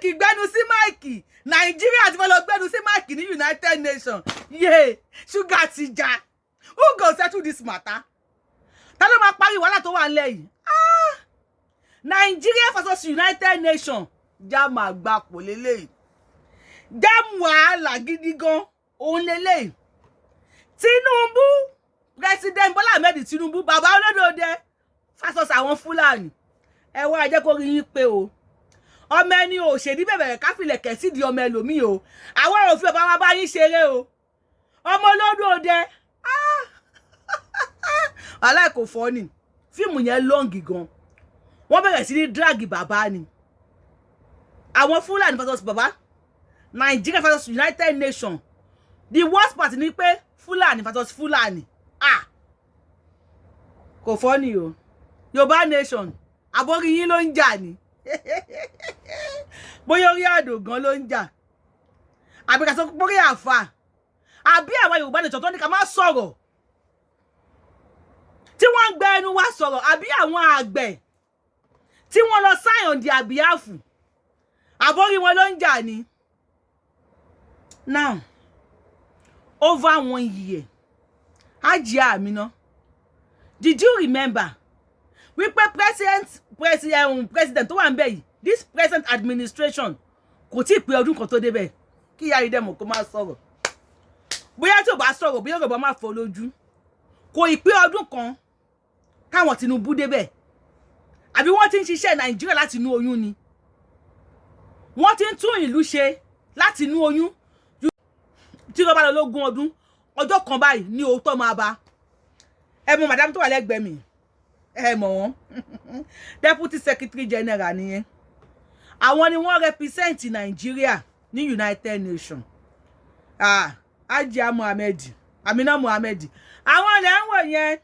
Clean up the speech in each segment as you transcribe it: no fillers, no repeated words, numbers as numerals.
máìkì gbẹ́nu sí máìkì Nàìjíríà ti fẹ́ lọ gbẹ́nu sí máìkì ní United Nations yé ṣúgà ti já who go settle this matter ta ló máa parí wàhálà tó wà nílẹ̀ yìí Nigeria versus United Nations já máa gbà pò lélẹ́yìí já wàhálà gidi gan òun lélẹ́yìí Tinubu President Bola Ahmed Tinubu bàbá olódòdè versus àwọn Fúlàní ẹ wá jẹ́ kó rí yín pé o ọmọ ẹni ò ṣèdí bẹ̀bẹ̀rẹ̀ káfílẹ̀ kẹ̀sí di ọmọ ẹlòmíì o àwọn òfin ọba wa bá yín ṣeré o ọmọ olódòdè aláìkò fọ́ ni fíìmù yẹn lọ́ǹgì gan wọ́n bẹ̀rẹ̀ sí ní drag bàbá ni àwọn Fúlàní versus bàbá Nigeria versus United Nations the worst part ni pé Fúlàní versus Fúlàní kò fọ́ ni o Yorùbá nation àbórí yín ló ń jà ni bóyá orí àdó gan ló ń jà àbí ká sọ pórí àfà àbí àwọn Yorùbá nation tó ní ká má sọ̀rọ̀ tí wọ́n ń gbé ẹnu wá sọ̀rọ̀ àbí àwọn àgbẹ̀ tí wọ́n lọ sign on their behalf àbórí wọn ló ń jà ni. Now over 1 year Hajiya Amina, did you remember wípé president tó wà ń bẹ̀ yìí this present administration kò tí ì pé ọdún kan tó débẹ̀ kí ìyá ìdẹ mọ̀ kó má sọ̀rọ̀ bóyá tí ò bá sọ̀rọ̀ bóyá Yorùbá má fọ́ lójú kò ì pé ọdún kan káwọn Tinubu débẹ̀ àbí wọ́n ti ń ṣiṣẹ́ Nàìjíríà láti inú oyún ni wọ́n ti ń tún ìlú ṣe láti inú oyún tí wọ́n bá lọ lógún ọdún ọjọ́ kan báyìí ní òótọ́ máa bá ẹ mọ̀ madam tó wà lẹ́gbẹ̀ẹ́ mi ẹ mọ̀ wọ́n deputy secretary general nìyẹn àwọn ni wọ́n represent Nigeria ní United Nations Hajiya Amina Mohammed àwọn ilẹ̀ ń wò yẹn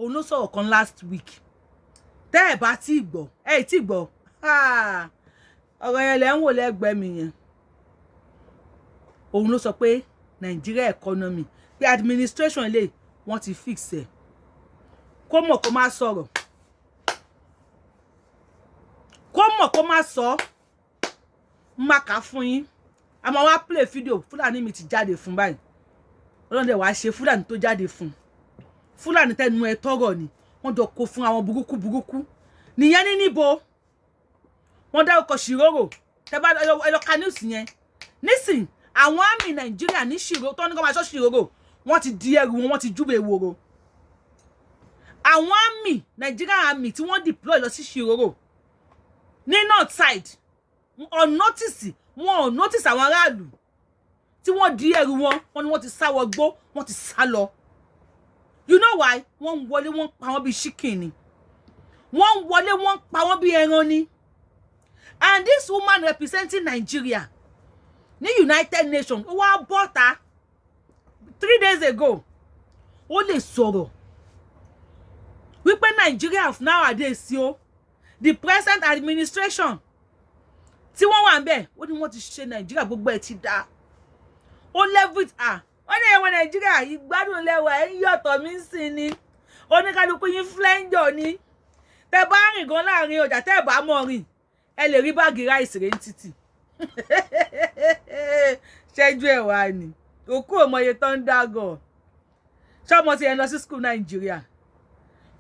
òun ló sọ̀rọ̀ kan last week tẹ́ ẹ̀ bá tí gbọ́ ẹ̀ tí gbọ́ ọ̀rọ̀ yẹn lẹ́ ń wò lẹ́gbẹ̀ẹ́ mi yẹn òun ló sọ pé Nigeria economy pé administration lè wọ́n ti fix ẹ̀ kó mọ̀ kó má sọ̀rọ̀ kó mọ̀ kó má sọ má kà fún yín a máa wá play video Fúlàní mi ti jáde fún báyìí ọlọ́dẹ wàá ṣe Fúlàní tó jáde fún Fúlàní tẹnu ẹ tọrọ ni wọ́n jọ kó fún àwọn burúkú nìyẹn ní níbo wọ́n dárúkọ ṣìrórò tẹ́ bá ẹ lọ ka news yẹn nísìn àwọn àmì Nàìjíríà ní ṣìró tó ní kó máa ṣọ́ ṣìrórò wọ́n ti di ẹrù wọn wọ́n ti júbẹ̀ wòrò àwọn àmì Nàìjíríà àmì tí wọ́n deploy lọ sí ṣìrórò ní north side on notice wọn ò notice àwọn aráàlú tí wọ́n di ẹrù wọn wọ́n ní wọ́n ti sá wọgbó wọ́n ti sá lọ you know why wọ́n ń wọlé wọ́n pa wọ́n bí chicken ni wọ́n ń wọlé wọ́n pa wọ́n bí ẹran ni and this woman representing Nigeria ní United Nations ó wá bọ́ta 3 days ago ó lè sọ̀rọ̀ wípé Nigeria of nowadays o the present administration tí wọ́n wà ń bẹ̀ ó ní wọ́n ti ṣe Nigeria gbogbo ẹ̀ ti dá ó level it wọ́n ní ẹ̀wọ̀n Nigeria ìgbádùn lẹ́wọ̀ ẹ̀ ń yọ̀tọ̀ mí sí ni oníkálukú yín flẹ́ńjọ ni tẹ bá rìn gan láàrin ọjà tẹ bá mọ̀ rìn ẹ lè rí báàgì ráìsì rẹ̀ ń títì ṣẹ́jú ẹ̀ wá ni òkú òmọye tó ń dágọ̀ ṣọ́mọ ti ẹ̀ lọ sí school Nigeria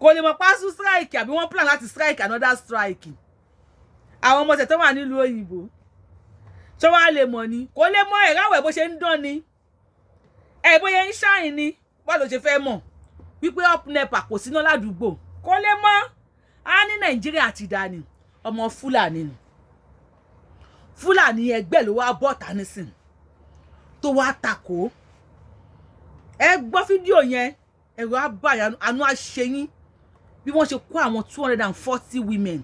kò lè mọ̀ pású strike àbí wọ́n plan láti strike another strike àwọn ọmọ tẹ̀ tó wà nílùú òyìnbó ṣọ́ wá lè mọ̀ ni kò lè mọ̀ ẹ̀ráwẹ̀ bó ṣe ń dán ni ẹ̀ bóyá ń ṣáìn ni wọ́n ló ṣe fẹ́ mọ̀ wípé up nepa kò síná ládùúgbò kò lè mọ̀ á ní Nàìjíríà ti dá ni ọmọ Fúlàní ni Fúlàní ẹgbẹ́ ló wá bọ́ta nísìn tó wá takò ẹ gbọ́ fídíò yẹn ẹ̀rọ abáyà àánú àṣeyín bí wọ́n ṣe kó àwọn 240 women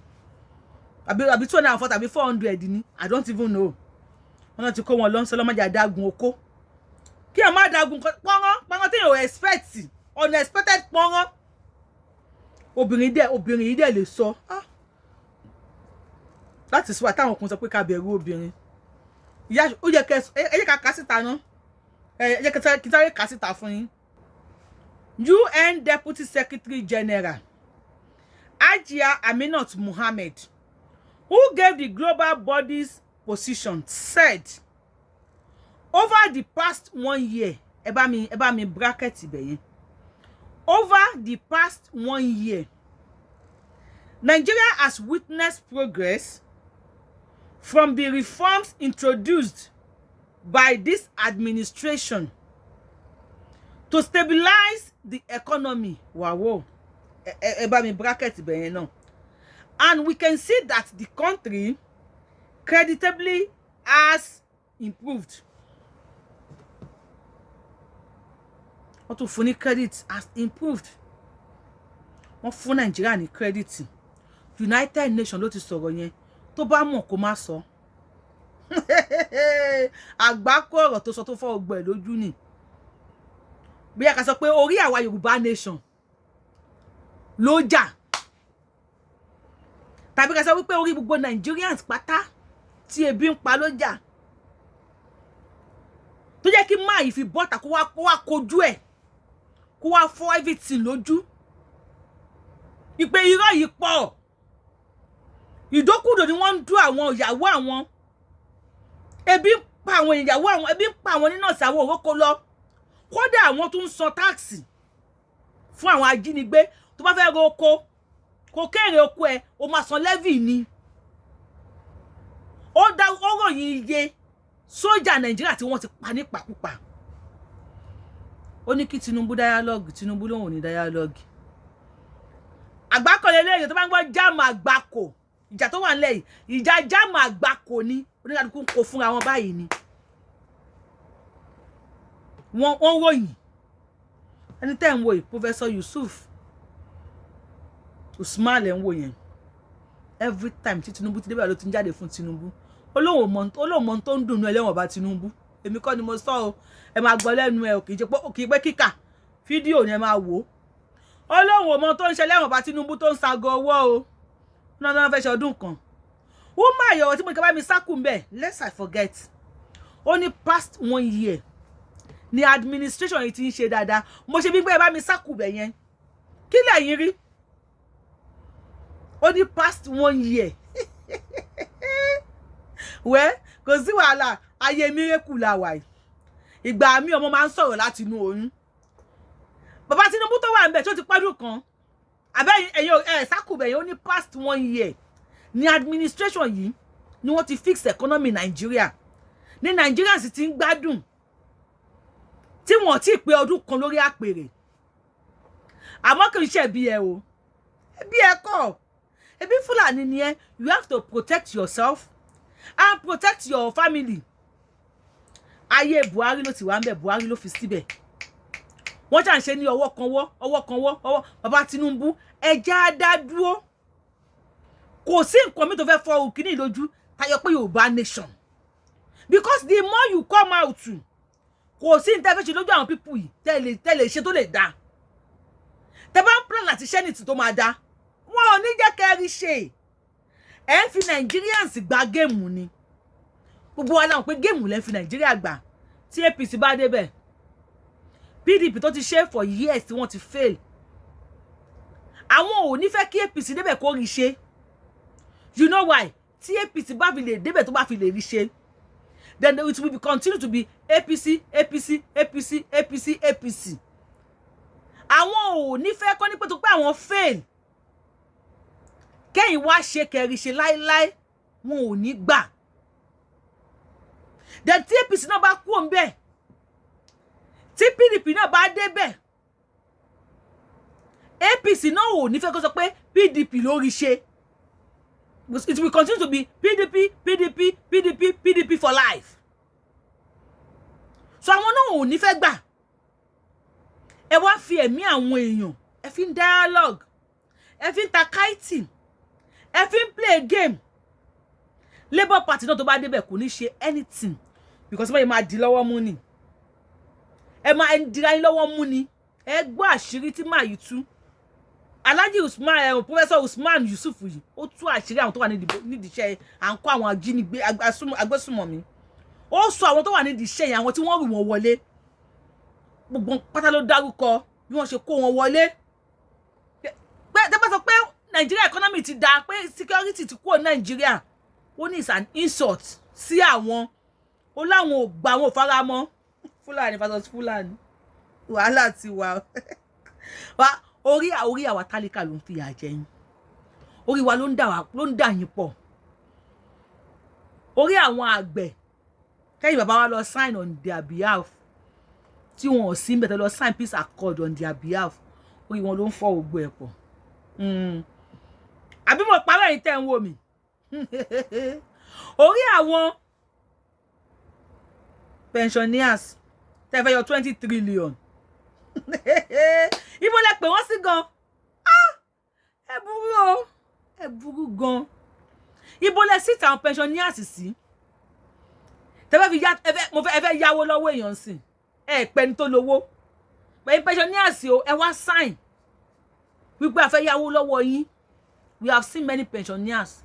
àbí 240 àbí 400 ni I don't even know wọ́n náà ti kó wọn lọ sọ lọ́mọdé àdágun okó kí ẹ má dágun pọ́nrán tí yóò expect unexpected pọ́nrán obìnrin yìí dẹ̀ lè sọ láti sọ àtàwọn ọkùnrin sọ pé ká bẹ̀rù obìnrin ìyá ó yẹ ká kà síta náà ẹ yẹ kí sáré kà síta fún yín. UN Deputy Secretary General Hajiya Aminat Mohammed, who gave the global body's position said over the past 1 year, ẹ bá mi bracket ibẹ̀ yẹn. Over the past 1 year, Nigeria has witnessed progress from the reforms introduced by this administration to stabilize the economy. Wow. Ẹ bá mi bracket ibẹ̀ yẹn náà. And we can see that the country creditably has improved. Wọ́n tún fún ní credit has improved. Wọ́n fún Nigeria ní credit. United Nations ló ti sọ̀rọ̀ yẹn. Tó bá mọ̀ kó má sọ. Àgbákò ọ̀rọ̀ tó sọ tó fọ́ ọgbọ ẹ̀ lójú ni. Bí ẹ ká sọ pé orí àwa Yorùbá nation ló jà. Tàbí ká sọ wípé orí gbogbo Nigerians pátá tí ebi ń pa ló jà. Tó jẹ́ kí máa yìí fi bọ́ta kó wá kojú ẹ̀. Kó wá fọ́ everything lójú. Ìpè irọ́ yìí pọ̀. Ìdókùdò ni wọ́n ń dú àwọn ìyàwó àwọn. Ebi ń pa àwọn ìyàwó àwọn, ebi ń pa àwọn nínú ọ̀sàwọ̀ òrókò lọ. Kódà àwọn tó ń san táàsì fún àwọn ajínigbé tó bá fẹ́ ro oko. Kò kéré oko ẹ̀, o máa san levy ni. Ó ròyìn iye sójà Nàìjíríà tí wọ́n ti pa nípakúpa. Ó ní kí Tinubu dialogue, Tinubu lòun ò ní dialogue. Àgbákò lélẹ́yìn tó bá ń gbọ́ jáàmù àgbákò. Ìjà tó wà nílẹ̀ yìí, ìjà jáàmù àgbákò ni. Oníkàlùkù ń kó fúnra wọn báyìí ni. Wọ́n ròyìn. Ẹni tẹ́ ń wo yìí, Professor Yusuf Usman lẹ́ ń wò yẹn. Every time tí Tinubu ti débẹ̀ ló ti ń jáde fún Tinubu. Olóhùn mọ̀ tó ń dùnnú ẹlẹ́wọ̀n bá Tinubu. Èmi kọ́ ni mo sọ o. Ẹ máa gbọ́ lẹ́nu ẹ, kì í pé kíkà. Fídíò ni ẹ máa wò. Olóhùn mọ̀ tó ń ṣe lẹ́wọ̀n bá Tinubu tó ń sago owó o. Náà fẹ́ ṣe ọdún kan. Ó máa yọ̀wọ̀ tí mo ní ká bá mi sákùn bẹ́ẹ̀. Lest I forget. Only past 1 year ni administration yìí ti ń ṣe dáadáa. Mo ṣe bí pé ẹ bá mi sákùn bẹ̀ yẹn. Kí lẹ̀yin rí? Only past 1 year. Well, kò sí wàhálà, ayé miracle la wà yìí. Ìgbà mi ọmọ máa ń sọ̀rọ̀ láti inú oyún. Bàbá Tinubu tó wà ńbẹ̀ tó ti pọ́dún kan. Àbẹ́ ẹ̀yin sákùn bẹ̀ yẹn only past 1 year. Ni administration yìí ni wọ́n ti fix economy Nigeria. Ní Nigeria sì ti ń gbádùn. Tí wọ́n ti pé ọdún kan lórí àpèrè. Àmọ́ kì í ṣe bí ẹ o. Bí ẹ kọ́. Ebi Fúlàní ni ẹ, you have to protect yourself and protect your family. Ayé Buhari ló ti wà ńbẹ̀, Buhari ló fi síbẹ̀. Wọ́n ṣà ń ṣe ní ọwọ́ kan wọ́. Bàbá Tinubu ẹja dá dúró. Kò sí nǹkan mi tó fẹ́ fọ́ òkìní lójú tayọ pé Yorùbá nation. Because the more you come out, kò sí intervention lójú àwọn people yìí tẹ́lẹ̀ ṣe tó lè dá. Tẹ́ bá ń plan láti ṣe ní ti tó máa dá. Wọ́n ò ní jẹ́ kẹ́rí ṣe. Ẹ ń fi Nigerians gba géèmù ni. Gbogbo wa láwọn pé géèmù lẹ́ ń fi Nigeria gbà. Tí APC bá débẹ̀. PDP tó ti ṣe for years tí wọ́n ti fail. Àwọn ò ní fẹ́ kí APC débẹ̀ kó rí ṣe. You know why? Tí APC bá fi lè débẹ̀ tó bá fi lè rí ṣe. Then it will continue to be APC. Àwọn ò ní fẹ́ kọ́ ní pé tó pé àwọn fail. Kẹ́yìn wá ṣe kẹ́rí ṣe láíláí. Wọn ò ní gbà. Then tí APC náà bá kú ńbẹ̀. Tí PDP náà bá débẹ̀. APC náà ò ní fẹ́ kó sọ pé PDP ló rí ṣe. It will continue to be PDP for life. So àwọn náà ò ní fẹ́ gbà. Ẹ wá fi ẹ̀mí àwọn èèyàn, ẹ fi ń dialogue, ẹ fi ń ta kiting, ẹ fi ń play game. Labour Party náà tó bá débẹ̀ kò ní ṣe anything because wọ́n yẹ máa di lọ́wọ́ mú ni. Ẹ máa ń dira yín lọ́wọ́ mú ni. Ẹ gbọ́ àṣírí tí máa yìí tú. Alhaji Usman, Professor Usman Yusuf yìí, ó tú àṣírí àwọn tó wà nídìí iṣẹ́ à ń kó àwọn ajínigbé agbésùmọ̀mí. Ó sọ àwọn tó wà nídìí iṣẹ́ yẹn, àwọn tí wọ́n rù wọ́n wọlé. Gbogbo pátá ló dárúkọ bí wọ́n ṣe kó wọn wọlé. Tẹ́ bá sọ pé Nigeria economy ti dá, pé security ti kúrò Nigeria, ó ní is an insult. sí àwọn ó láwọn ò gbà wọn ò fara mọ́ Fúlàní versus Fúlàní wàhálà ti wà wá orí àwa tálíkà ló ń fìyà jẹ yín orí wa ló ń dà yín pọ̀ orí àwọn àgbẹ̀ kẹ́yìn bàbá wa lọ sign on their behalf tí wọn ò sí ńbẹ̀ lọ sign peace accord on their behalf orí wọn ló ń fọ́ gbogbo ẹ̀ pọ̀ àbí mo parọ́ yín tẹ́ ń wò mí orí àwọn pensioners tẹ́ fẹ́ yọ 20 trillion ibo lẹ pè wọ́n sí gan ẹ burú o ẹ burú gan ibo lẹ sí tàwọn pensioners sí tẹ́ fẹ́ fi ya mo fẹ́ yáwó lọ́wọ́ èèyàn sìn ẹ pẹ́ ní tó lówó pé pensioners o ẹ wá sign wípé a fẹ́ yáwó lọ́wọ́ yín we have seen many pensioners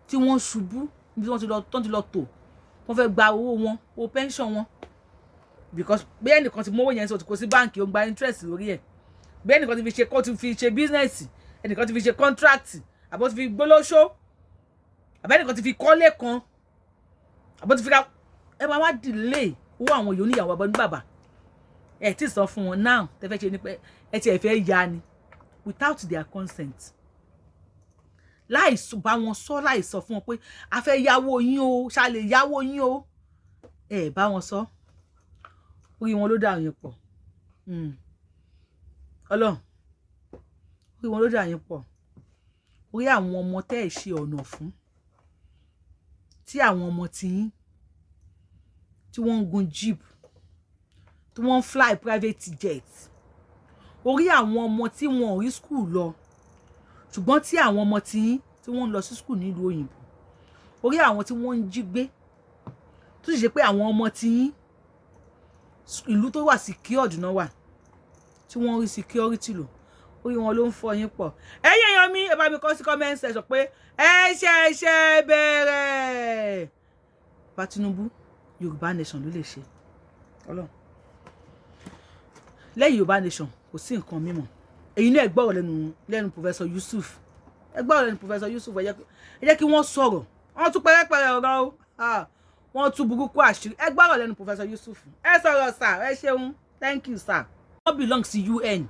tí wọ́n ṣubú bí wọ́n ti lọ tò wọ́n fẹ́ gba owó wọn owó pension wọn because bí ẹnìkan ti mówó yẹn sọ kò sí báǹkì ó ń gba interest lórí ẹ̀ bí ẹnìkan ti fi ṣe business ẹnìkan ti fi ṣe contract àbọ̀ ti fi gbólóṣó àbẹ́ ẹnìkan ti fi kọ́lé kan àbọ̀ ti fi ra ẹ máa wá delay owó àwọn yòó níyàwó abọ́ ní bàbá ẹ ti sọ fún wọn now tẹ́ fẹ́ ṣe ni pé ẹ ti ẹ̀ fẹ́ ya ni without their consent láì bá wọn sọ láì sọ fún wọn pé a fẹ́ yáwó yín o ṣá lè yáwó yín o ẹ bá wọn sọ orí wọn ló dà yín pọ̀ Ọlọ́run orí wọn ló dà yín pọ̀ orí àwọn ọmọ tẹ́ ẹ̀ ṣe ọ̀nà fún tí àwọn ọmọ tiyín tí wọ́n ń gun jeep tí wọ́n ń fly private jet orí àwọn ọmọ tí wọn ò rí school lọ ṣùgbọ́n tí àwọn ọmọ tiyín tí wọ́n ń lọ sí school nílùú òyìnbó orí àwọn tí wọ́n ń jí gbé tó sì ṣe pé àwọn ọmọ tiyín ìlú tó wà secured náà wà tí wọ́n rí security lò orí wọn ló ń fọ́ yín pọ̀ ẹ̀yin èèyàn mi ẹ bá mi kọ sí comment section pé ẹ ṣẹ̀ṣẹ̀ bẹ̀rẹ̀ bá Tinubu Yorùbá nation ló lè ṣe Ọlọ́run lẹ́yìn Yorùbá nation kò sí nǹkan mímọ́ èyí náà ẹ gbọ́rọ̀ lẹ́nu Professor Yusuf ẹ gbọ́rọ̀ lẹ́nu Professor Yusuf ẹ jẹ́ kí wọ́n sọ̀rọ̀ wọ́n tún pẹ́rẹ́pẹ́rẹ́ ọ̀rọ̀ o wọ́n tún burúkú àṣírí ẹ gbọ́rọ̀ lẹ́nu Professor Yusuf ẹ sọ̀rọ̀ sir ẹ ṣeun thank you sir. What belongs to UN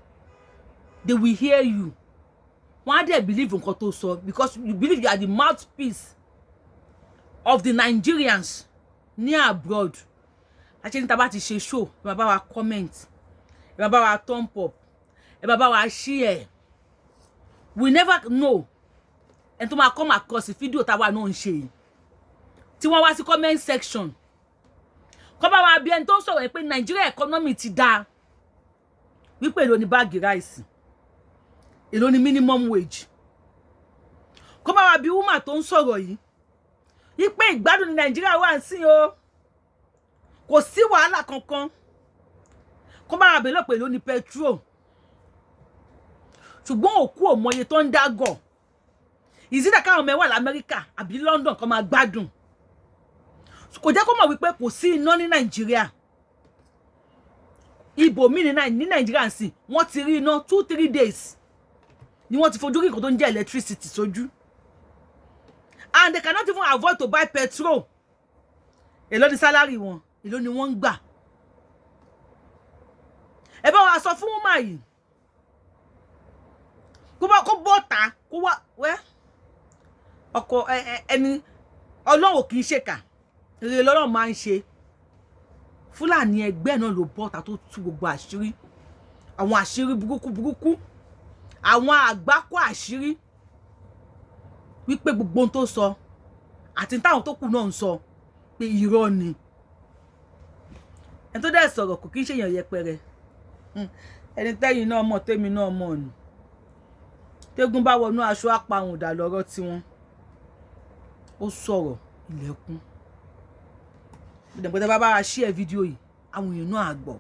they will hear you wọ́n á dẹ̀ believe nǹkan tó sọ because you believe you are the mouthpiece of the Nigerians ní abroad àti ní tá bá ti ṣe show ẹ máa bá wa comment ẹ máa bá wa thumb up ẹ máa bá wa share we never know ẹni tó máa come across fídíò táwa náà ń ṣe yìí tí wọ́n wá sí comment section kọ́ bá wa bí ẹni tó ń sọ̀rọ̀ pé Nigeria economy ti dáa wípé èlò ní báàgì ráìsì èlò ní minimum wage kọ́ bá wa bí woman tó ń sọ̀rọ̀ yìí wípé ìgbádùn ní Nigeria wà ń sìn o kò sí wàhálà kankan kọ́ bá wa bí lọ́pọ̀ èlò ní petrol ṣùgbọ́n òkú òmọye tó ń dágọ̀ ìsídà káwọn mẹ́wàá l'Amẹ́ríkà àbí London kọ́ máa gbádùn kò jẹ́ kó mọ̀ wípé kò sí iná ní Nàìjíríà ibòmí ní Nàìjíríà sí wọ́n ti rí iná 2-3 days ni wọ́n ti fojú rí nǹkan tó ń jẹ́ electricity sójú and they cannot even afford to buy petrol èló ni salary wọn èló ni wọ́n ń gbà ẹ bá wa sọ fún woman yìí kó bọ́ta kó wá wẹ́ ọkọ ẹni Ọlọ́run kì í ṣèkà èrè lọ́rọ̀ máa ń ṣe Fúlàní ẹgbẹ́ náà ló bọ́ta tó tú gbogbo àṣírí àwọn àṣírí burúkú àwọn àgbákò àṣírí wípé gbogbo ohun tó sọ àti táwọn tó kù náà ń sọ pé irọ́ ni ẹni tó dẹ̀ sọ̀rọ̀ kò kí ń ṣèyàn yẹpẹrẹ ẹni tẹ́yìn náà mọ̀ tẹ́mi náà mọ̀ ni tẹ́gùn bá wọnú aṣọ apahùn dà lọ́rọ̀ tiwọn ó sọ̀rọ̀ ilẹ̀kùn ìdẹ̀gbẹ́tẹ́ bá wa share fídíò yìí àwọn èèyàn náà gbọ́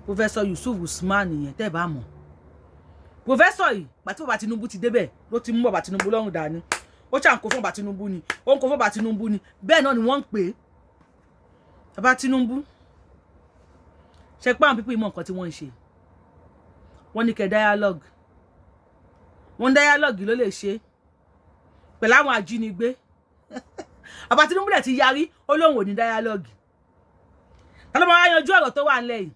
Professor Yusuf Usman yẹn tẹ́ bá mọ̀ professor yìí pàtí bàbá Tinubu ti débẹ̀ ló ti mú bàbá Tinubu lọ́rùn dání ó ṣàn kó fún bàbá Tinubu ni ó ń kó fún bàbá Tinubu ni bẹ́ẹ̀ náà ni wọ́n ń pè é bàbá Tinubu ṣe pé àwọn pípé ìmọ̀ nǹkan tí wọ́n ń ṣe wọ́n ní kẹ́ dialogue wọ́n dialogue ló lè ṣe pẹ̀lú àwọn ajínigbé Bàbá Tinubu dẹ̀ ti yarí ó lóun ò ní dialogue. Ta ló máa yanjú ọ̀rọ̀ tó wà ńlẹ̀ yìí?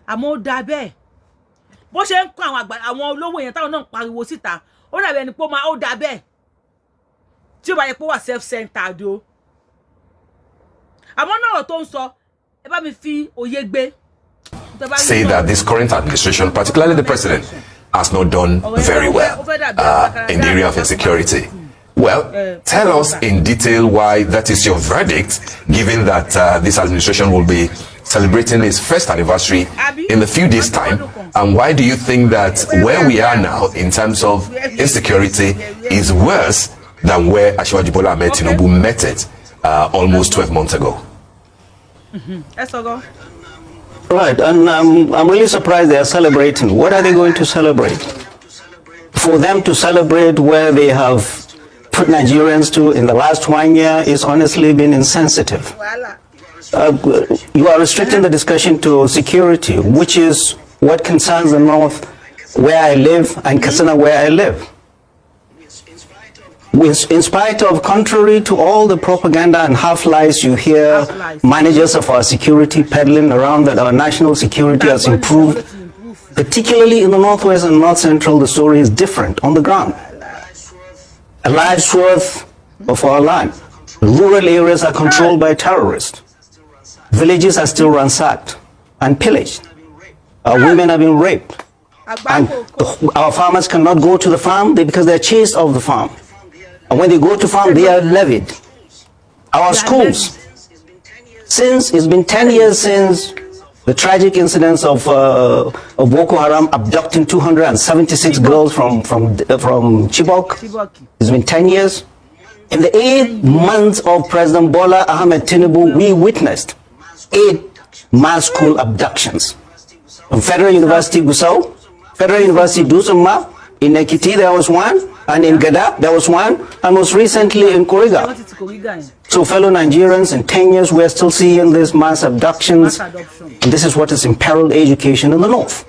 Àmọ́ ó dà bẹ́ẹ̀. Bó ṣe ń kọ́ àwọn olówó yẹn táwọn náà ń pariwo síta, ó dàbí ẹni pé ó dà bẹ́ẹ̀. Tí ó bá yẹ pé wà self-centered o. Àmọ́ náà tó ń sọ, ẹ bá mi fi òye gbé. Say that this current administration, particularly the president, has not done very well in the area of insecurity. Well, tell us in detail why that is your verdict, given that this administration will be celebrating its first anniversary in a few days' time, and why do you think that where we are now in terms of insecurity is worse than where Asiwaju Bola Ahmed Tinubu met it almost 12 months ago? Right, and I'm really surprised they are celebrating. What are they going to celebrate? For them to celebrate where they have put Nigerians to in the last 1 year is honestly been insensitive. You are restricting the discussion to security, which is what concerns the North, where I live, and Katsina, where I live. In spite of, contrary to all the propaganda and half-lies you hear, managers of our security peddling around that our national security has improved, particularly in the Northwest and North Central, the story is different on the ground. A large swath of our land. Rural areas are controlled by terrorists. Villages are still ransacked and pillaged. Our women have been raped. And our farmers cannot go to the farm because they're chased off the farm. And when they go to farm, they are levied. Our schools, since it's been 10 years since the tragic incidents of Boko Haram abducting 276 girls from Chibok, it's been 10 years. In the 8 months of President Bola Ahmed Tinubu, we witnessed 8 mass school abductions. From Federal University Gusau, Federal University Dusuma, in Ekiti there was one, and in Gada there was one, and most recently in Kuriga. So fellow Nigerians, in 10 years we are still seeing these mass abductions, and this is what has imperiled education in the North.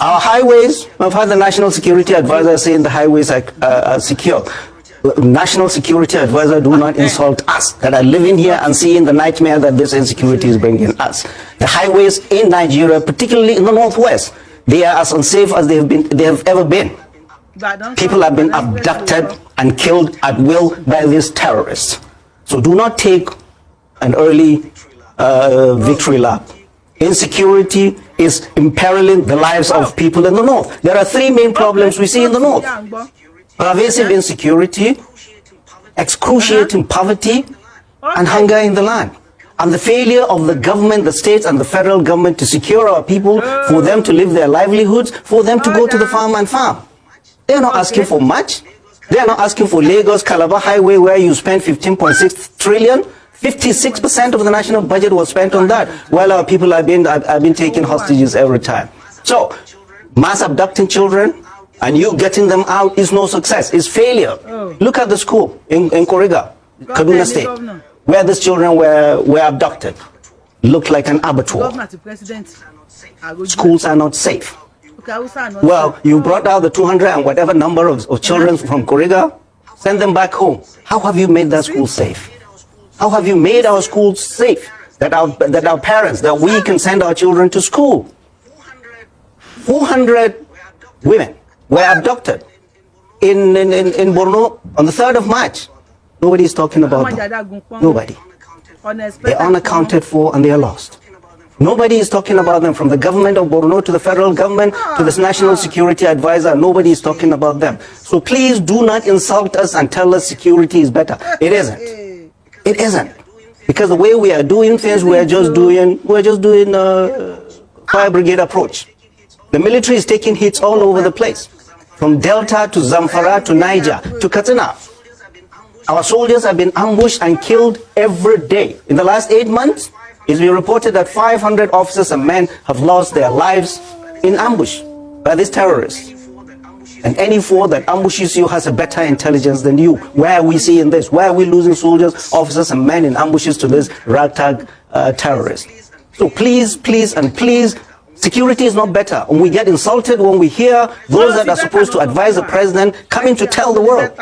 Our highways, I've had the National Security Advisor saying the highways are secure. National Security Advisor, do not insult us that are living here and seeing the nightmare that this insecurity is bringing us. The highways in Nigeria, particularly in the Northwest, they are as unsafe as they have ever been. People have been abducted and killed at will by these terrorists. So do not take an early victory lap. Insecurity is imperiling the lives of people in the North. There are 3 main problems we see in the North. Pervasive insecurity, excruciating poverty, and hunger in the land. And the failure of the government, the states and the federal government to secure our people, for them to live their livelihoods, for them to go to the farm and farm. They are not asking for much. They are not asking for Lagos-Calabar highway where you spend 15.6 trillion. 56% of the national budget was spent on that, while our people have been taking hostages every time. So, mass abducting children and you getting them out is no success, it's failure. Look at the school in Kuriga, Kaduna State, where these children were abducted. Looked like an abattoir. Schools are not safe. Well, you brought out the 200 and whatever number of children from Kuriga, send them back home. How have you made that school safe? How have you made our schools safe? That our parents, that we can send our children to school. 400 women were abducted in Borno on the 3rd of March. Nobody is talking about them. Nobody. They're unaccounted for and they are lost. Nobody is talking about them, from the government of Borno to the federal government to this National Security Advisor. Nobody is talking about them. So please do not insult us and tell us security is better. It isn't. It isn't. Because the way we are doing things, we're just doing fire brigade approach. The military is taking hits all over the place, from Delta to Zamfara to Niger to Katsina. Our soldiers have been ambushed and killed every day. In the last 8 months, it's been reported that 500 officers and men have lost their lives in ambush by these terrorists. And any foe that ambushes you has a better intelligence than you. Where are we seeing this? Why are we losing soldiers, officers and men in ambushes to this ragtag terrorists? So please, please, and please, security is not better. And we get insulted when we hear those that are supposed to advise the president coming to tell the world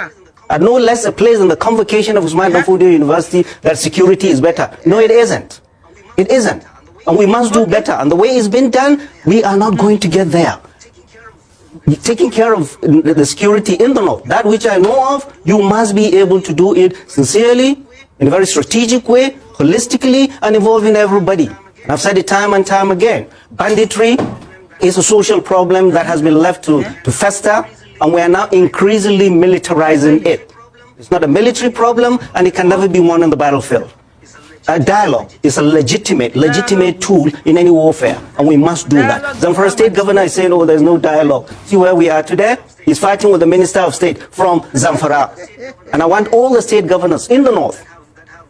at no less a place in the convocation of Usman Danfodio University that security is better. No, it isn't. It isn't. And we must do better. And the way it's been done, we are not going to get there. Taking care of the security in the north, that which I know of, you must be able to do it sincerely, in a very strategic way, holistically, and involving everybody. And I've said it time and time again. Banditry is a social problem that has been left to fester, and we are now increasingly militarizing it. It's not a military problem, and it can never be won on the battlefield. Dialogue is a legitimate tool in any warfare, and we must do that. Zamfara state governor is saying, oh, there's no dialogue. See where we are today? He's fighting with the minister of state from Zamfara. And I want all the state governors in the north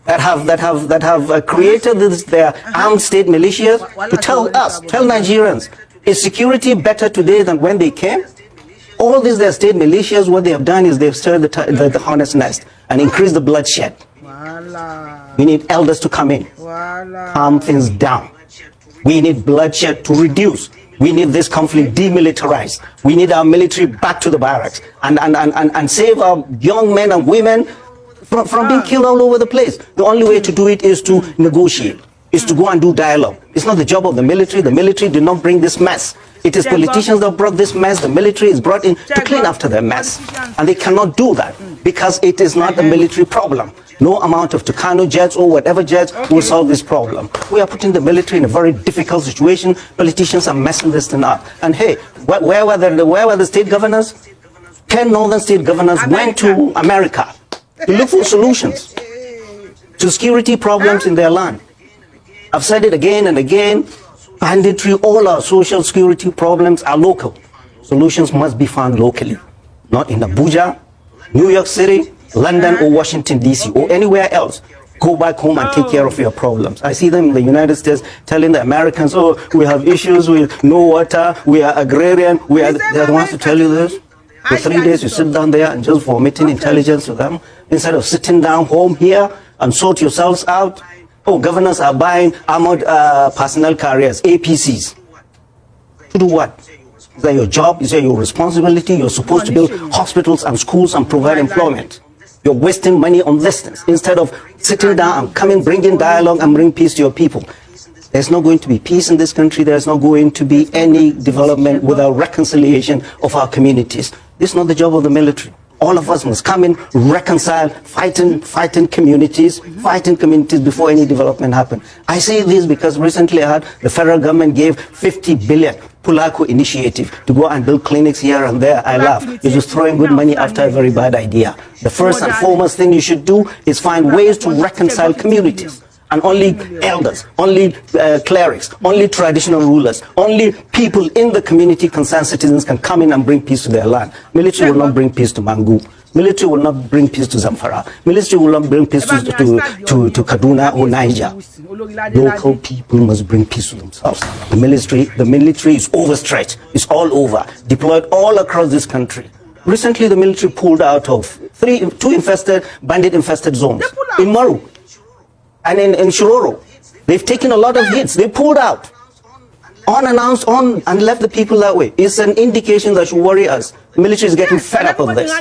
that have created their armed state militias to tell Nigerians, is security better today than when they came? All these their state militias, what they have done is they've stirred the hornet's nest and increased the bloodshed. We need elders to come in, calm things down. We need bloodshed to reduce. We need this conflict demilitarized. We need our military back to the barracks and save our young men and women from being killed all over the place. The only way to do it is to negotiate, is to go and do dialogue. It's not the job of the military. The military did not bring this mess. It is politicians that brought this mess. The military is brought in to clean after their mess. And they cannot do that because it is not a military problem. No amount of Tucano jets or whatever jets will solve this problem. We are putting the military in a very difficult situation. Politicians are messing this thing up. And hey, where were the state governors? 10 northern state governors went to America to look for solutions to security problems in their land. I've said it again and again. Banditry, all our social security problems are local. Solutions must be found locally, not in Abuja, New York City, London or Washington DC or anywhere else. Go back home and take care of your problems. I see them in the United States telling the Americans, oh, we have issues with no water, we are agrarian, they're the ones to tell you this. For 3 days you sit down there and just vomiting intelligence to them instead of sitting down home here and sort yourselves out. Oh, governors are buying armored personnel carriers, APCs. To do what? Is that your job? Is that your responsibility? You're supposed to build hospitals and schools and provide employment. You're wasting money on this instead of sitting down and coming, bringing dialogue and bring peace to your people. There's not going to be peace in this country. There's not going to be any development without reconciliation of our communities. This is not the job of the military. All of us must come in, reconcile, fighting communities before any development happens. I say this because recently I heard the federal government gave 50 billion Pulaku initiative to go and build clinics here and there. I laugh. You're just throwing good money after a very bad idea. The first and foremost thing you should do is find ways to reconcile communities. And only elders, only clerics, only traditional rulers, only people in the community, concerned citizens can come in and bring peace to their land. Military will not bring peace to Mangu. Military will not bring peace to Zamfara. Military will not bring peace to Kaduna or Niger. Local people must bring peace to themselves. The military is overstretched. It's all over, deployed all across this country. Recently, the military pulled out of two bandit-infested zones in Maru. And in Shiroro, they've taken a lot of hits. They pulled out, unannounced, and left the people that way. It's an indication that should worry us. The military is getting fed up of this.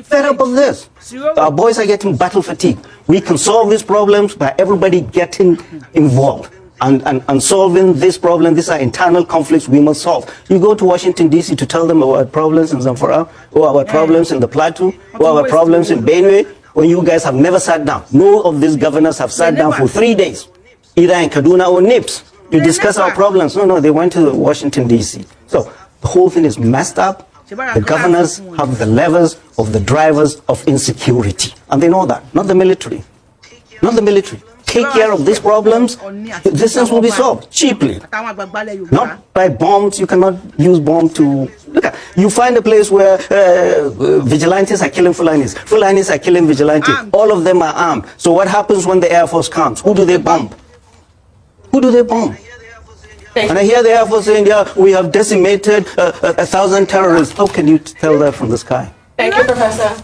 Fed up of this. Our boys are getting battle fatigue. We can solve these problems by everybody getting involved and solving this problem. These are internal conflicts we must solve. You go to Washington, D.C. to tell them about problems in Zamfara, or our problems in the Plateau, or our problems in Benue, when you guys have never sat down. No of these governors have sat down for 3 days, either in Kaduna or NIPS, to discuss our problems. No, they went to Washington, D.C. So the whole thing is messed up. The governors have the levers of the drivers of insecurity. And they know that, not the military. Not the military. Take care of these problems, these things will be solved cheaply. Not by bombs. You cannot use bomb to... Look at, you find a place where vigilantes are killing Fulanis. Fulanis are killing vigilantes. All of them are armed. So what happens when the Air Force comes? Who do they bomb? Who do they bomb? And I hear the Air Force saying, yeah, we have decimated 1,000 terrorists. How can you tell that from the sky? Thank you, Professor.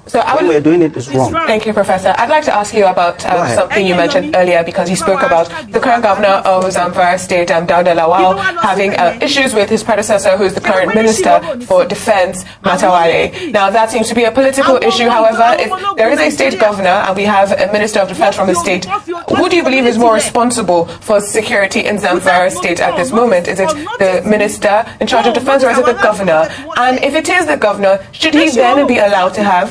So when we're doing it is wrong. Thank you, Professor. I'd like to ask you about something you mentioned earlier, because you spoke about the current governor of Zamfara State, Dauda Lawal, having issues with his predecessor, who's the current Minister for Defense, Matawale. Now, that seems to be a political issue. However, if there is a state governor and we have a Minister of Defense from the state, who do you believe is more responsible for security in Zamfara State at this moment? Is it the Minister in charge of Defense, or is it the governor? And if it is the governor, should he then be allowed to have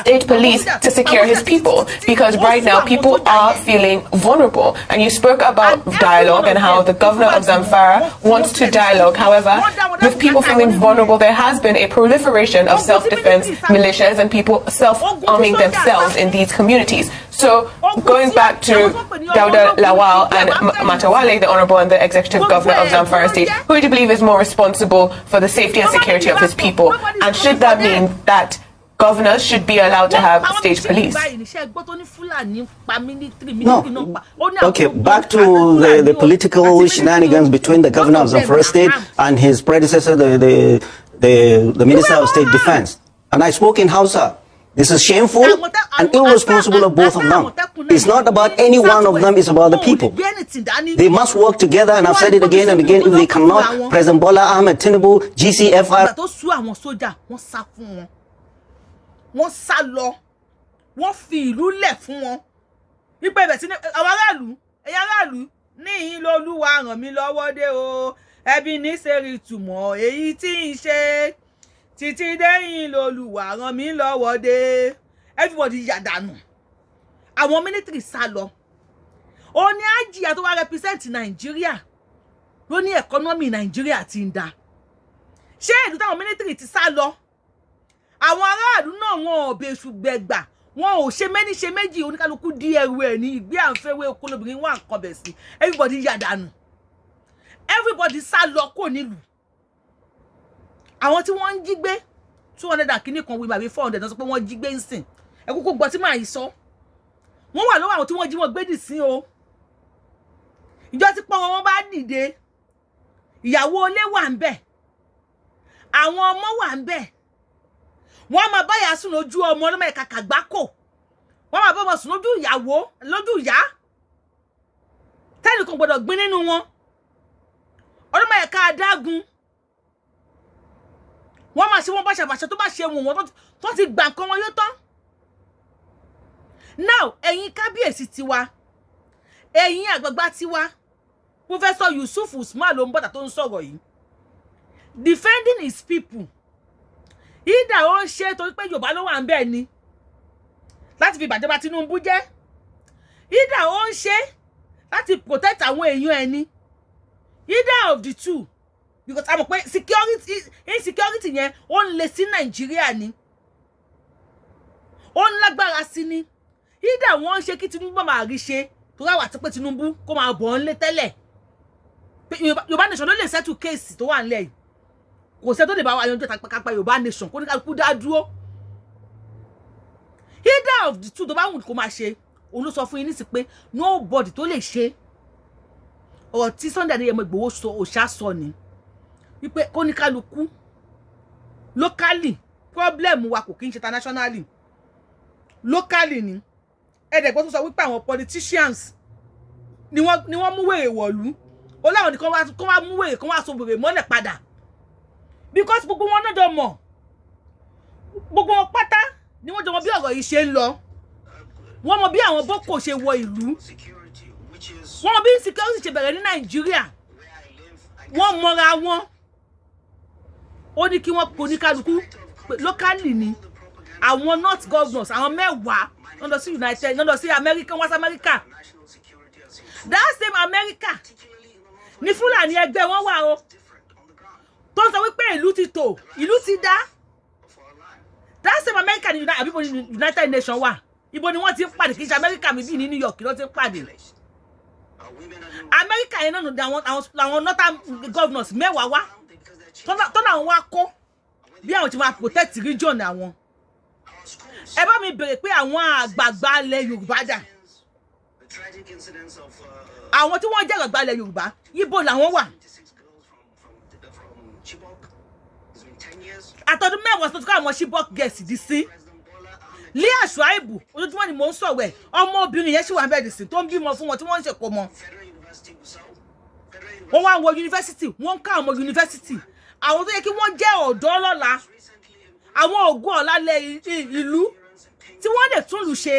state police to secure his people? Because right now people are feeling vulnerable, and you spoke about dialogue and how the governor of Zamfara wants to dialogue. However, with people feeling vulnerable, there has been a proliferation of self-defense militias and people self-arming themselves in these communities. So going back to Dauda Lawal and Matawale, the Honorable and the Executive Governor of Zamfara State, who do you believe is more responsible for the safety and security of his people? And should that mean that governors should be allowed to have state police? No. Okay, back to the political shenanigans between the governor of Zamfara State and his predecessor, the Minister of State Defense. And I spoke in Hausa. This is shameful and irresponsible of both of them. It's not about any one of them, it's about the people. They must work together, and I've said it again and again. If they cannot, President Bola Ahmed Tinubu, GCFR. wọ́n sá lọ wọ́n fi ìlú lẹ̀ fún wọn wípé ibẹ̀ sí àwọn aráàlú ẹ̀yà aráàlú níhìn lolúwa ràn mí lọ́wọ́ dé o ẹbí ní sẹ́rí túmọ̀ èyí tí ń ṣe títí dẹ́yìn lolúwa ràn mí lọ́wọ́ dé everybody yàdànù àwọn military sá lọ ó ní àjíyà tó wá represent Nàìjíríà ló ní economy Nàìjíríà ti ń da ṣé ìlú táwọn military ti sá lọ àwọn aráàlú náà wọn ò bẹ̀ṣù gbẹ̀gbà wọn ò ṣe méní ṣe méjì oníkálukú di ẹrù ẹ̀ ní ìgbé àǹfẹ́wé okòlóbìnrin wà nǹkan bẹ̀ sí everybody yàdànù everybody sá lọ kò nílùú àwọn tí wọ́n ń jí gbé 200 kìíní kan wí bàbí 400 náà sọ pé wọ́n jí gbé ń sìn ẹ kúkú gbọ́ tí màá yìí sọ wọ́n wà lọ́wọ́ àwọn tí wọ́n jí wọn gbé dì sí o ìjọ tí pọ́n wọn bá dìde ìyàwó ilé wà ń bẹ̀ àwọn ọmọ wà ń bẹ̀ wọ́n máa báyà sùn lójú ọmọ ọlọ́mọ ẹ̀ka kàgbákò wọ́n máa bá wọn sùn lójú ìyàwó lójú ìyá tẹ́nìkan gbọ́dọ̀ gbin nínú wọn ọlọ́mọ ẹ̀ka adágún wọ́n máa ṣe wọ́n báṣabàṣa tó bá ṣe wọ́n tó ti gbà nǹkan wọn yóò tán now ẹ̀yin kábíyèsí tiwa ẹ̀yin àgbàgbà tiwa Professor Yusuf Usman ló ń bọ̀dà tó ń sọ̀rọ̀ yìí defending his people ìdá ó ń ṣe torí pé Yorùbá ló wà ń bẹ́ẹ̀ ni láti fi bàjọba Tinubu jẹ́ ìdá ó ń ṣe láti protect àwọn èèyàn ẹni either of the two because a mọ̀ pé insecurity yẹn ó ń le sí Nàìjíríà ni ó ń lágbára sí ni ìdá wọ́n ń ṣe kí Tinubu máa rí ṣe tó wà tí pé Tinubu kó máa bọ̀ ń lé tẹ́lẹ̀ Yorùbá nation ló lè settle case tó wà nílẹ̀ yìí kò sẹ́ tó lè bá wa yanjú kápá Yorùbá nation kó ní kálukú dá dúró either of the two tó bá wù kó máa ṣe òun ló sọ fún yín nísì pé nobody tó lè ṣe ọ̀rọ̀ tí Sunday Adéyẹmọ Ìgbòho sọ òṣà sọ ni wípé kó ní kálukú locally problem wa kò kí ń ṣe internationally locally ni ẹ̀ẹ́dẹ̀gbọ́n tó sọ wípé àwọn politicians ni wọ́n mú wèrè wọ̀lú ó láwọn nìkan wá mú wèrè kan wá so wèrè mọ́lẹ̀ padà because gbogbo wọn náà jọ mọ̀ gbogbo wọn pátá ni wọ́n jọ mọ̀ bí ọ̀rọ̀ yìí ṣe ń lọ wọ́n mọ̀ bí àwọn boko ṣe wọ ìlú wọ́n mọ̀ bí insecurity ṣe bẹ̀rẹ̀ ní Nàìjíríà wọ́n mọ̀ra wọn ó ní kí wọ́n kó ní kálukú locally ni àwọn north governors àwọn mẹ́wàá wọ́n lọ sí United wọ́n lọ sí America wọ́n sí America that same America ní Fúlàní ẹgbẹ́ wọn wà o tó ń sọ wípé ìlú ti tò ìlú ti dá that same America ní United Nations wà ibo ni wọ́n ti ń pàdé kì í ṣe America mi bí ní New York ló ti ń pàdé America yẹn náà àwọn northern governors mẹ́wàá wá tó náà wá kó bí àwọn ti máa protect region àwọn ẹ bá mi bèrè pé àwọn àgbààgbà ilẹ̀ Yorùbá dà àwọn tí wọ́n jẹ́ àgbààgbà ilẹ̀ Yorùbá ibo làwọn wà àtọdún mẹ́wàá tó kọ́ àwọn Chibok gẹ̀ẹ́sì dì sí Leah Shuaibu ojoojúmọ́ ni mò ń sọ̀rọ̀ ẹ̀ ọmọ obìnrin yẹn sì wà bẹ́ẹ̀ dìsìn tó ń bímọ fún wọn tí wọ́n ń ṣèkó mọ́ wọ́n wá wọ yunifásitì wọ́n ń ká ọmọ yunifásitì àwọn tó yẹ kí wọ́n jẹ́ ọ̀dọ́ lọ́la àwọn ògùn ọ̀làlẹ̀ ìlú tí wọ́n lè tún lù ṣe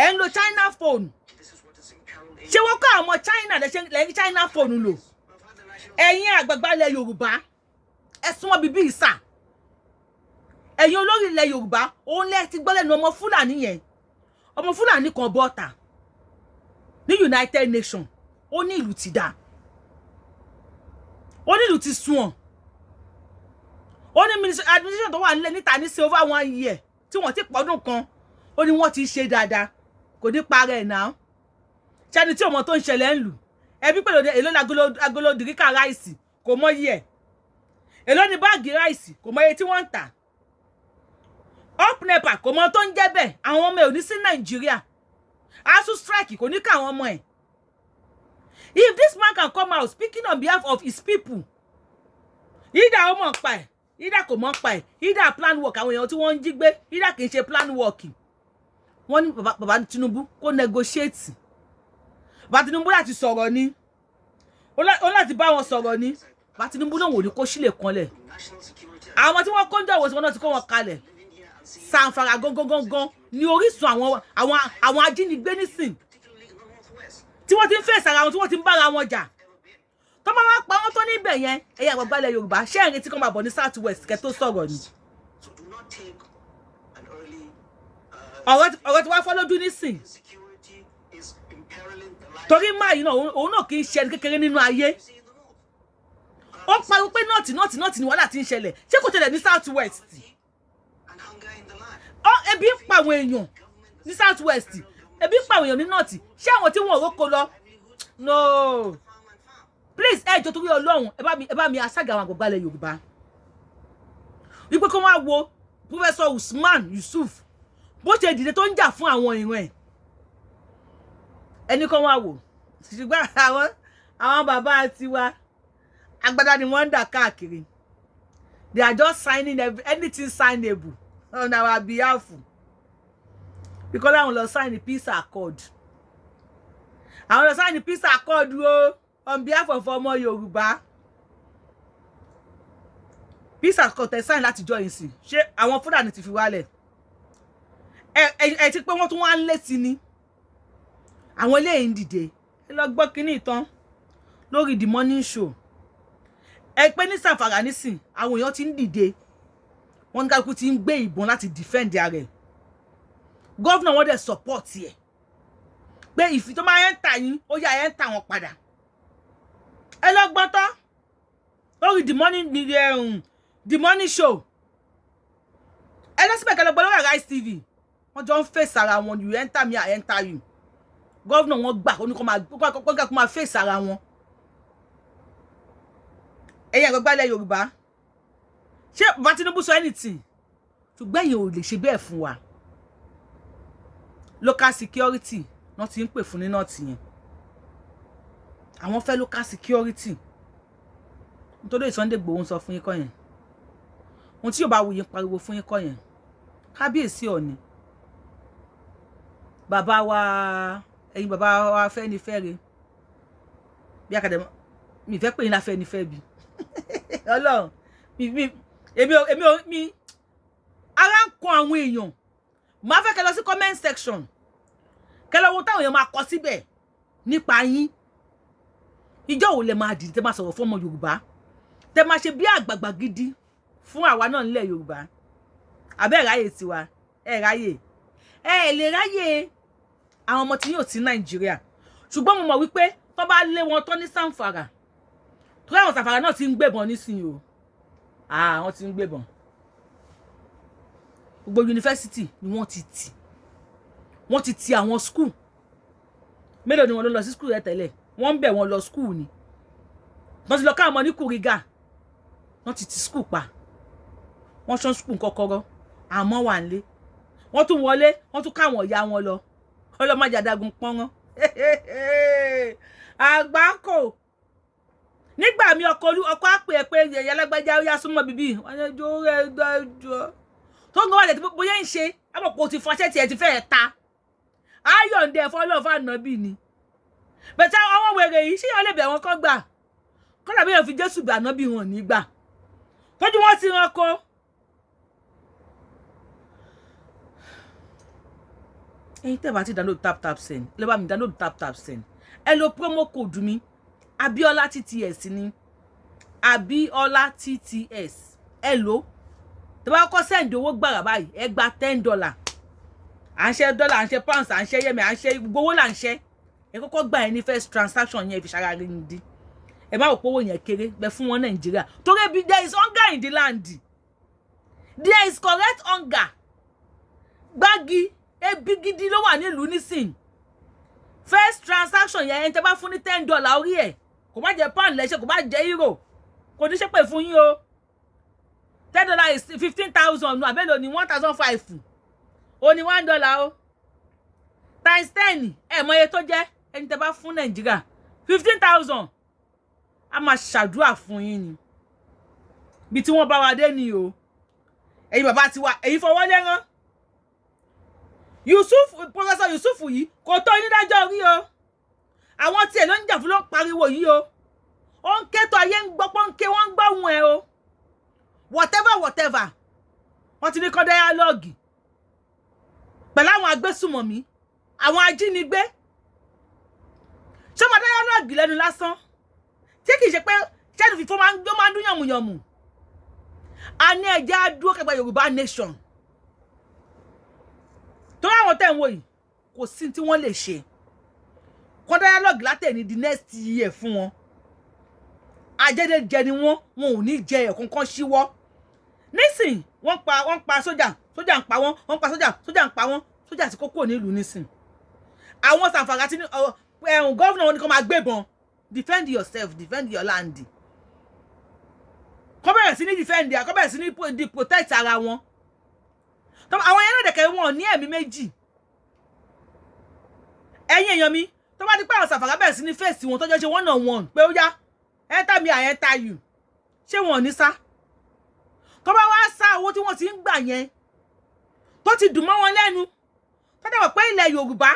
ẹ̀ ń lo China phone ṣé wọ́n kọ́ àwọn China lẹ́yìn China phone lò ẹ̀yin àgbàgbà ilẹ̀ Yorùbá ẹ súnmọ́ bíbí ìsà ẹ̀yin olórí ilẹ̀ Yorùbá òun lẹ́ ti gbọ́ lẹ́nu ọmọ Fúlàní yẹn ọmọ Fúlàní kan bọ́ta ní United Nations ó ní ìlú ti dá ó ní ìlú ti sùn ó ní administration tó wà nílẹ̀ níta ní sí over 1 year tí wọ́n ti pọ́dún kan ó ní wọ́n ti ṣe dáadáa kò ní parẹ́ náà ṣáni tí ọmọ tó ń ṣẹlẹ̀ ń lù ẹbí pẹ̀lú èló ní agolo dìríkà ráìsì kò mọ iye ẹ̀ èló ní báàgì ráìsì kò mọ iye tí wọ́n ń tà up nepa kò mọ tó ń jẹ́ bẹ́ẹ̀ àwọn ọmọ ẹ̀ ò ní sí Nàìjíríà asu strike kò ní ká àwọn ọmọ ẹ̀. If this man can come out speaking on behalf of his people either ó mọ̀ pa ẹ̀ either kò mọ̀ pa ẹ̀ either plan work àwọn èèyàn tí wọ́n ń jí gbé either kì í ṣe plan work wọ́n ní bàbá Tinubu kó negotiate bàbá Tinubu láti sọ̀rọ̀ ni ó láti bá wọn sọ̀rọ̀ ni bàbá Tinubu náà wò ní kó sílẹ̀ kanlẹ̀ àwọn tí wọ́n kó ń jẹ́ ìwòsàn náà ti kó wọn kalẹ̀ Sanfara gangan ní orísun àwọn ajínigbé nísìn tí wọ́n ti ń fèsì ara wọn tí wọ́n ti ń bára wọn jà tó máa wá pa wọ́n tó níbẹ̀ yẹn ẹ̀yà àgbàgbà ilẹ̀ Yorùbá ṣé ẹ̀rín tí kò máa bọ̀ ní South West kẹ́ tó sọ̀rọ̀ ni ọ̀rọ̀ tí wọ́n fọ́ lójú nísìn torí máa yìí náà òun náà kì í ṣe ẹni kékeré nínú ayé ó pariwo pé nọ́ọ̀tì ni wàhálà ti ń ṣẹlẹ̀ ṣé kò tẹ̀lẹ̀ ní South West ebi ń pa àwọn èèyàn ní South West ebi ń pa àwọn èèyàn ní nọ́ọ̀tì ṣé àwọn tí wọ́n rókò lọ no please ẹ jọ̀ọ́ torí Ọlọ́run ẹ bá mi aṣága àwọn àgbàgbà ilẹ̀ Yorùbá wípé kó wá wo Professor Usman Yusuf bó ṣe dìde tó ń jà fún àwọn ìran ẹ̀ ẹni kan wá wò ṣùgbọ́n àwọn bàbá tiwa agbádá ni wọ́n ń dà káàkiri they are just signing anything signable on our behalf because àwọn lọ sign the peace accord àwọn lọ sign the peace accord o on behalf of ọmọ Yorùbá peace accord tẹ sign láti join sí ṣé àwọn Fúlàní ti fi wálẹ̀ ẹ ti pé wọ́n tún wá ń létí ni àwọn eléyìí ń dìde ẹ lọ gbọ́ kíní ìtàn lórí the morning show ẹ pé ní Sanfara nísìn àwọn èèyàn ti ń dìde wọ́n ní kálukú ti ń gbé ìbọn láti defend ààrẹ gọ́vnà wọn dẹ̀ support ẹ̀ pé ìfi tó máa ń tà yín ó yá ẹ̀ ń tà wọ́n padà ẹ lọ gbọ́ tán lórí the morning show ẹ lọ síbẹ̀ kẹlẹ́ gbọ́ lórí Arise TV wọ́n jọ ń fèsì ara wọn you enter me I enter you gọ́vnà wọn gbà ó ní kó máa fèsì ara wọn ẹ̀yin àgbàgbà ilẹ̀ Yorùbá ṣé bá Tinubu sọ anything ṣùgbọ́n èèyàn ò lè ṣe bẹ́ẹ̀ fún wa local security náà ti ń pè fún ní nọ́ọ̀tì yẹn àwọn fẹ́ local security nítorí Sunday Igboho ń sọ fún yín kọ́ yẹn ohun tí yóò bá wuyín pariwo fún yín kọ́ yẹn kábíyèsí Ọọ̀ni bàbá wa ẹ̀yin bàbá wa Afẹ́nifẹ́re bí akadẹ́mọ́ mi fẹ́ pè yín láfẹ́nifẹ́ bi Ọlọ́run èmi ara ń kan àwọn èèyàn máa fẹ́ kẹ́ lọ sí comment section kẹ́ lọ wo táwọn èèyàn máa kọ síbẹ̀ nípa yín ìjọ́ wo lẹ máa dìde tẹ́ máa sọ̀rọ̀ fún ọmọ Yorùbá tẹ́ máa ṣe bí àgbààgbà gidi fún àwa náà nílẹ̀ Yorùbá abẹ́ ráyè tiwa ráyè lè ráyè àwọn ọmọ tí yóò ti Nàìjíríà ṣùgbọ́n mo mọ̀ wípé tó bá lé wọn tó ní Sanfara tó láwọn Sanfara náà ti ń gbébọn nísìnyí o wọ́n ti ń gbébọn gbogbo yunifásitì ni wọ́n ti ti àwọn school mélòó ni wọ́n lọ sí school rẹ̀ tẹ́lẹ̀ wọ́n ń bẹ̀ wọ́n lọ school ni wọ́n ti lọ ká ọmọ ní Kuriga wọ́n ti ti school pa wọ́n ṣán school kọ́kọ́rọ́ àmọ́ wà nílé wọ́n tún wọlé wọ́n tún káwọn ìyá wọn lọ ọlọ́mọdé adágún pọ́nrán àgbákò nígbà mi ọkọ àpè ẹ pé yẹyẹ alágbájá ó yá súnmọ́ bíbí wọ́n ní jó rẹ̀ dájọ́ tó ń gbọ́ wà lẹ́tí bóyá ń ṣe amo kò ti fọṣẹ́ tí ẹ ti fẹ́ ta ayon de fo lo fa nabi ni but àwọn wèrè yìí ṣé ó lè bẹ̀ wọ́n kó gbà kó la bí ó fi Jésù gbà nabi wọn ní gbà tójú wọn ti ran ko ẹ̀yin tẹ́ bá ti download tap send lẹ bá mi download tap send ẹ lo promo code mi Abiola TTS ni Abiola TTS ẹ lò tẹ́ bá kọ send owó gbàrà báyìí ẹ gba $10 à ń ṣe dollar à ń ṣe pounds à ń ṣe yẹmẹ à ń ṣe gbowó là ń ṣe ẹ kọ́kọ́ gbà ẹ ní first transaction yẹn fi ṣara rí ni di ẹ má wò pé owó yẹn kéré bẹ fún wọn Nàìjíríà torí bí there is hunger in the land there is correct hunger gbági ebi gidi ló wà nílùú nísìn first transaction yẹn ẹni tẹ́ bá fún ní $10 orí ẹ̀ kò má jẹ́ pound lẹ́ṣẹ̀ kò má jẹ́ euro kò ní ṣe pé fún yín o $10 is 15,000 àbẹ́lò ní 1,500 ó ní $1 o times 10 ẹ mọ iye tó jẹ́ ẹni tẹ́ bá fún Nàìjíríà 15,000 a máa ṣàdúrà fún yín ni bí tí wọ́n bá wa dé ni o ẹ̀yin bàbá ti wá ẹ̀yin fọwọ́ lẹ́rán Professor Yusuf yìí kò tó onídájọ́ orí o àwọn tí ẹ̀ ló ń jà fún ló ń pariwo yìí o ó ń ké tó ayé ń gbọ́ pọ́n ké wọ́n ń gbọ́ ohun ẹ̀ o whatever wọ́n ti ní kọ́ dialogue pẹ̀lú àwọn agbésùmọ̀mí àwọn ajínigbé ṣé mo dialogue lẹ́nu lásán tí kì í ṣe pé ṣẹ́nu fífọ́ máa ń dún yànmùyànmù a ní ẹ̀jẹ̀ á dúró kẹgbẹ́ Yorùbá nation tó àwọn tẹ́ ń wò yìí kò sí tí wọ́n lè ṣe kọ́ dialogue látẹ̀ni the next year fún wọn ajẹ́dẹ́jẹ ni wọ́n ò ní jẹ ẹ̀kọ́kan síwọ́ nísìn wọ́n pa sójà ń pa wọ́n pa sójà ń pa wọ́n sójà tí kókó nílùú nísìn àwọn sàǹfàrà tí gọ́vnà wọn ni kó máa gbébọn defend yourself defend your land kó bẹ̀rẹ̀ sí ní defend kó bẹ̀rẹ̀ sí ní protect ara wọn àwọn yẹn náà dẹ̀kẹ́ wọn ní ẹ̀mí méjì ẹ̀yin èèyàn mi tó bá di pé àwọn sàǹfàrà bẹ̀rẹ̀ sí ní fèsì wọn tọ́jọ́ ṣe one on one pé ó yá enter me I enter you ṣé wọn ò ní sá tó bá wá sá owó tí wọ́n ti ń gbà yẹn tó ti dùn mọ́ wọn lẹ́nu tó dẹ̀ wọ̀ pé ilẹ̀ Yorùbá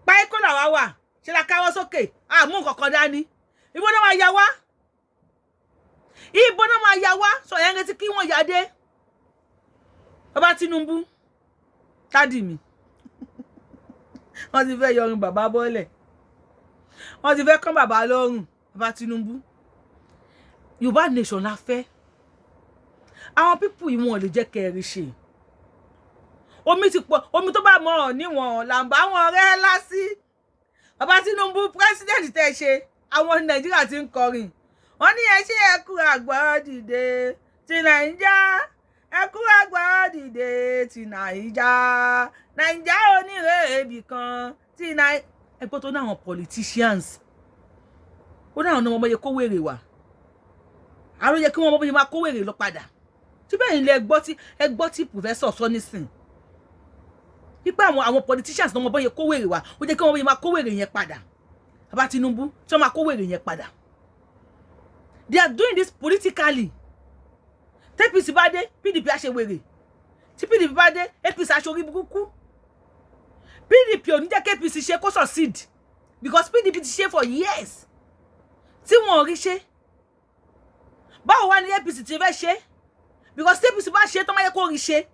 pa ẹ̀kọ́ làwa wà ṣe la káwọ́ sókè àmú nǹkan dání ibo náà máa ya wá sọ yẹn retí kí wọ́n yá dé bàbá Tinubu dádì mi wọ́n ti fẹ́ yọrùn bàbá bọ́lẹ̀ wọ́n ti fẹ́ kán bàbá lọ́rùn bàbá Tinubu Yorùbá nation la fẹ́ àwọn pípù yìí wọn lè jẹ́ kẹrin ṣe omi ti pọ̀ omi tó bá mọ̀ níwọ̀n là ń bá wọn rẹ́ lásì bàbá Tinubu president tẹ́ ṣe àwọn Nàìjíríà ti ń kọrin wọ́n ní ẹ ṣe ẹkú àgbọ̀ dìde ti Nàìjíríà ẹkú àgbọ̀ dìde ti Nàìjíríà onírèébì kan ti Nàìjíríà ẹgbọ́n tó ní àwọn politicians ó ní àwọn ọmọ yẹ kó wèrè wà àrò yẹ kí wọ́n mọ̀ máa kó wèrè lọ padà tí bẹ́ẹ̀ ilé ẹgbọ́ tí professor sọ nísìn wípé àwọn politicians ní wọ́n yẹ kó wèrè wà ó jẹ́ kí wọ́n máa kó wèrè yẹn padà bàbá Tinubu tí wọ́n máa kó wèrè yẹn padà they are doing this politically TPC bá dé PDP á ṣe wèrè tí PDP bá dé APC á ṣorí burúkú PDP ò ní jẹ́ kí APC ṣe kó succeed because PDP ti ṣe for years tí wọ́n rí ṣe báwo wá ní APC ti fẹ́ ṣe because APC bá ṣe tó máa yẹ kó rí ṣe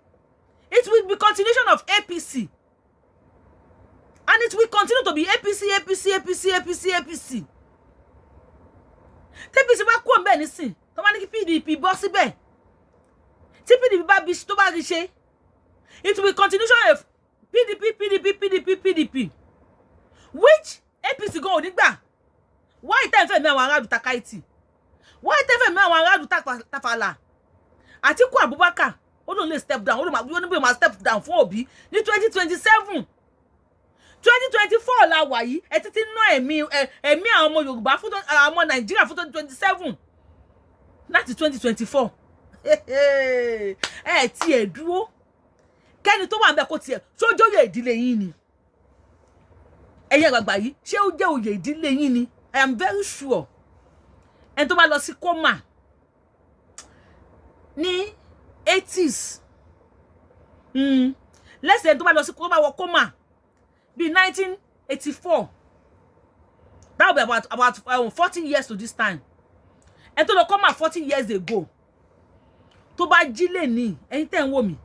it will be continuation of APC and it will continue to be APC TPC bá kú ọ̀nbẹ nísìn tó bá ní kí PDP bọ́ síbẹ̀ tí PDP bá bí tó bá rí ṣe it will be continuation of PDP which APC go nígbà why tẹ́ fẹ́ mi àwọn aráàlú takaiti why tẹ́ fẹ́ mi àwọn aráàlú tafàlà Àtíkù Abubakar ó lóun lè step down ó ní bí ó máa step down fún Obi ní 2027 2024 la wà yìí ẹ títí ná ẹ̀mí àwọn ọmọ Yorùbá fún àwọn ọmọ Nàìjíríà fún 2027 láti 2024 ẹ tiẹ̀ dúró kẹ́ni tó wà ń bẹ kó tiẹ̀ sójó oyè ìdílé yín ni ẹ̀yin àgbààgbà yìí ṣé ó jẹ́ oyè ìdílé yín ni I am very sure ẹni tó bá lọ sí kọ́mà ní 80s let's say tó bá lọ sí kó bá wọ coma bí 1984 that will be about 40 years to this time and tó lọ coma 40 years ago tó bá jí lè ní ẹ̀yin tẹ́ ń wò mí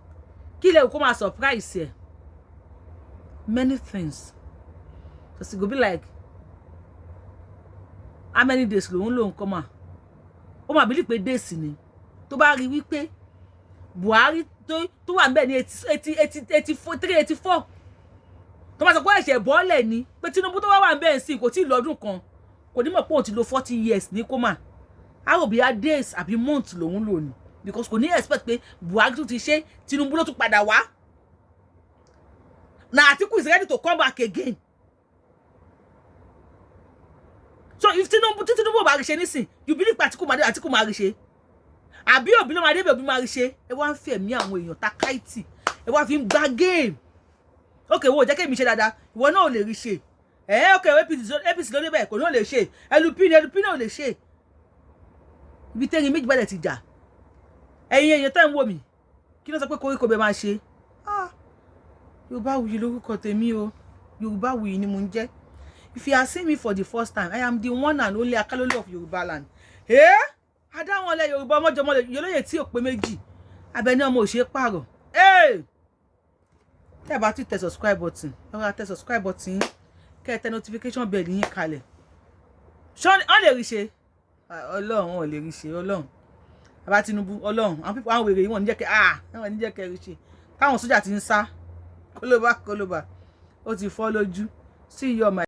kí lẹ kó máa surprise ẹ many things because it go be like how many days lòun lòun coma ó máa believe pé days ni tó bá rí wípé Buhari tó wà ńbẹ̀ ní 84 tó bá sọ pé ẹ̀ṣẹ̀ bọ́ọ̀lẹ̀ ni pé Tinubu tó wà ńbẹ̀ sí kò tí ì lọ́dún kan kò ní mọ̀ pé òun ti lò 40 years ní coma how be a days àbí months lòun lò ní because kò ní expect pé Buhari tó ti ṣe Tinubu ló tún padà wá na Atiku is ready to come back again so if Tinubu bá rí ṣe nísìn you believe pé Atiku máa rí ṣe àbí Obi ló máa dé Obi máa rí ṣe ẹ wá ń fi ẹ̀mí àwọn èèyàn ta káìtì ẹ wá fi ń gba game okay wo jẹ́ kí èmi ṣe dáadáa ìwọ náà ò lè rí ṣe okay APC ló débẹ̀ kò náà lè ṣe LP náà ò lè ṣe ibi tẹ́rin méjì bẹ̀rẹ̀ ti jà ẹ̀yin èèyàn tẹ́ ń wò mí kí ló sọ pé koríko bẹ máa ṣe Yorùbáwùyí lórúkọ tèmi o Yorùbáwùyí ni mo ń jẹ́ if you are seeing me for the first time I am the one and only Akalolo of Yoruba land adáwọn ọlẹ Yorùbá ọmọjọmọlẹ yọlọyẹ tí ò pé méjì abẹni ọmọ òṣèré pààrọ̀ tẹ́ bá ti tẹ subscribe button ẹ tẹ subscribe button kẹ́ tẹ notification bell yín kalẹ̀ ṣé wọ́n lè rí ṣe Ọlọ́run wọn ò lè rí ṣe Ọlọ́run bàbá Tinubu Ọlọ́run àwọn pípọ̀ àwọn wèrè yìí wọ́n ní jẹ́ kẹ́ wọ́n ní jẹ́ kẹ́ rí ṣe táwọn sójà ti ń sá kólóbá ó ti fọ́ lójú sí iye ọmọ